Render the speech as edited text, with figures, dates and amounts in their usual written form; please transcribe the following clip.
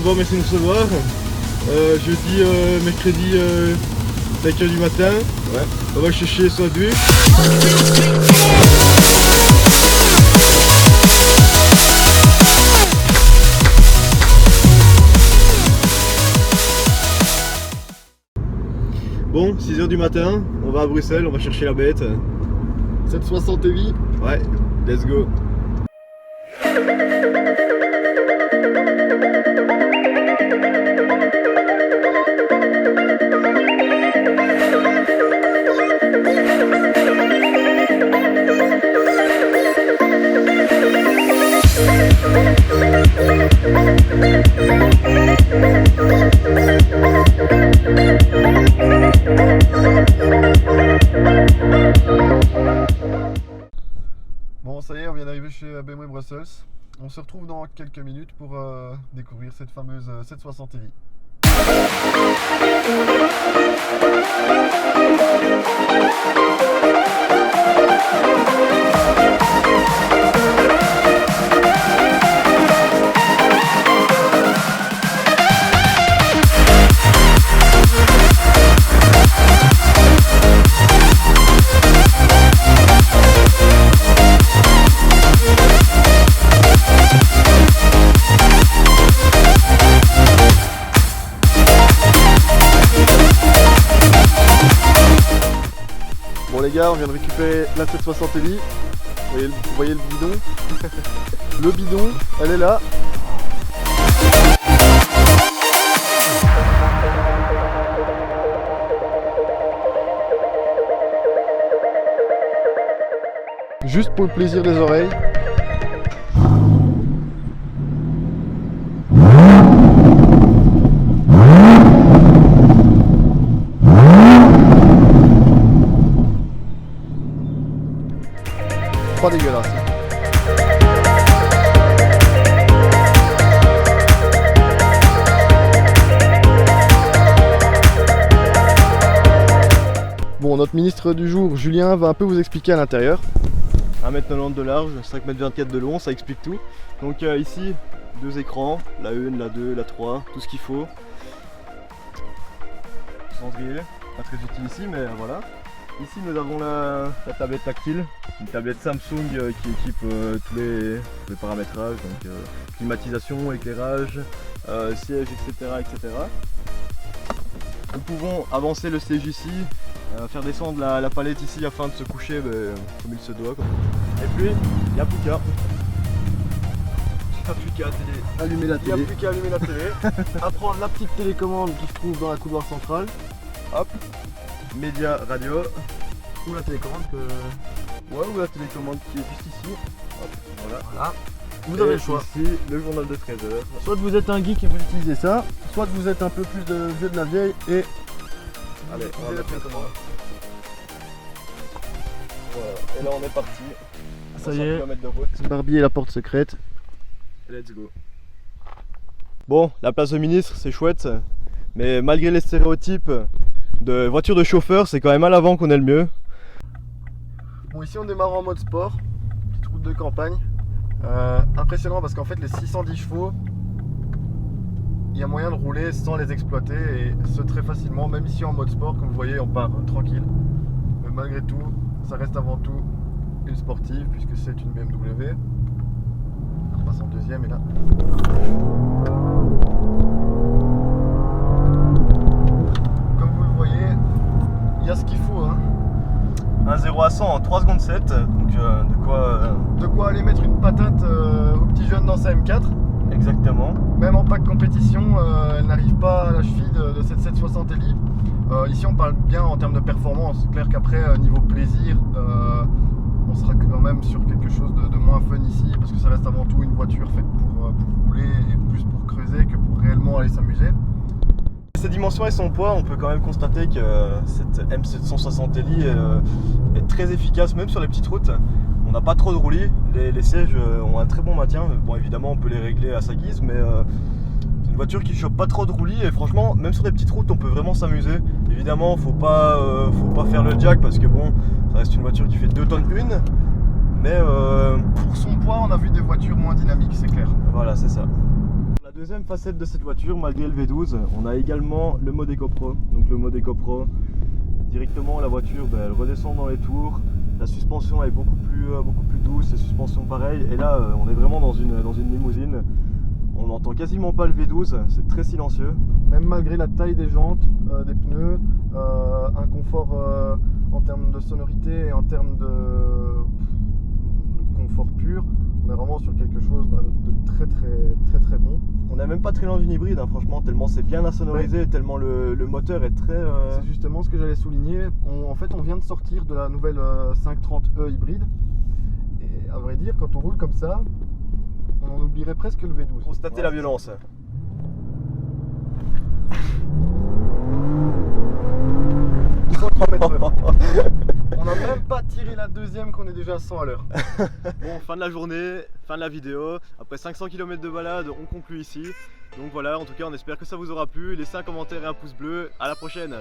d'abord merci de nous recevoir. Jeudi, mercredi, 5h du matin. Ouais. On va chercher soit de vue. Bon, 6h du matin, on va à Bruxelles, on va chercher la bête. 760 heavy. Ouais, let's go. Bon, ça y est, on vient d'arriver chez BMW Brussels. On se retrouve dans quelques minutes pour découvrir cette fameuse 760 heavy. Bon les gars, on vient de récupérer la 760 heavy. Vous voyez le bidon. Le bidon, elle est là. Juste pour le plaisir des oreilles. Pas dégueulasse. Bon, notre ministre du jour, Julien, va un peu vous expliquer à l'intérieur. 1m90 de large, 5m24 de long, ça explique tout. Donc ici, deux écrans, la 1, la 2, la 3, tout ce qu'il faut. Cendrier, pas très utile ici, mais voilà. Ici nous avons la tablette tactile, une tablette Samsung qui équipe tous les paramétrages, donc climatisation, éclairage, siège, etc., etc. Nous pouvons avancer le siège ici, faire descendre la palette ici afin de se coucher comme il se doit. Et puis, il n'y a plus qu'à. Allumer la télé. Il n'y a plus qu'à allumer la télé. À prendre la petite télécommande qui se trouve dans la couloir centrale. Hop, média radio. Ou la télécommande que... Ouais, ou la télécommande qui est juste ici. Hop, voilà. Vous avez le choix. Ici, le journal de 13h. Soit vous êtes un geek et vous utilisez ça, soit vous êtes un peu plus de vieux de la vieille et... Allez, on va mettre la télécommande. Voilà, et là on est parti. Ça y est, de route. Barbie et la porte secrète. Let's go. Bon, la place de ministre, c'est chouette, mais malgré les stéréotypes de voiture de chauffeur, c'est quand même à l'avant qu'on est le mieux. Bon, ici on démarre en mode sport, petite route de campagne. Impressionnant parce qu'en fait les 610 chevaux, il y a moyen de rouler sans les exploiter et ce très facilement, même ici en mode sport, comme vous voyez on part tranquille. Mais malgré tout, ça reste avant tout une sportive puisque c'est une BMW. On passe en deuxième et là... Comme vous le voyez, il y a ce qu'il faut, hein. Un 0 à 100 en 3 secondes 7, donc de quoi aller mettre une patate au petit jeune dans sa M4. Exactement. Même en pack compétition, elle n'arrive pas à la cheville de cette 760 Elite. Ici on parle bien en termes de performance. C'est clair qu'après niveau plaisir, on sera quand même sur quelque chose de moins fun ici parce que ça reste avant tout une voiture faite pour rouler et plus pour creuser que pour réellement aller s'amuser. Ses dimensions et son poids, on peut quand même constater que cette M760 Elite est très efficace même sur les petites routes. On n'a pas trop de roulis, les sièges ont un très bon maintien. Bon, évidemment on peut les régler à sa guise, mais c'est une voiture qui chope pas trop de roulis et franchement même sur des petites routes on peut vraiment s'amuser. Évidemment faut pas faire le jack parce que bon, ça reste une voiture qui fait 2 tonnes 1, mais pour son poids on a vu des voitures moins dynamiques, c'est clair. Voilà, c'est ça. Deuxième facette de cette voiture, malgré le V12, on a également le mode Eco Pro. Donc le mode Eco Pro, directement la voiture elle redescend dans les tours, la suspension est beaucoup plus douce, les suspensions pareilles, et là on est vraiment dans une limousine. On n'entend quasiment pas le V12, c'est très silencieux. Même malgré la taille des jantes, des pneus, un confort en termes de sonorité et en termes de confort pur, on est vraiment sur quelque chose de très bon. On n'est même pas très loin d'une hybride, hein, franchement, tellement c'est bien insonorisé, Ouais. tellement le moteur est très... C'est justement ce que j'allais souligner. En fait, on vient de sortir de la nouvelle 530e hybride. Et à vrai dire, quand on roule comme ça, on en oublierait presque le V12. Constater la violence. 103 m/h. On n'a même pas tiré la deuxième qu'on est déjà à 100 à l'heure. Bon, fin de la journée, fin de la vidéo. Après 500 km de balade, on conclut ici. Donc voilà, en tout cas, on espère que ça vous aura plu. Laissez un commentaire et un pouce bleu. À la prochaine!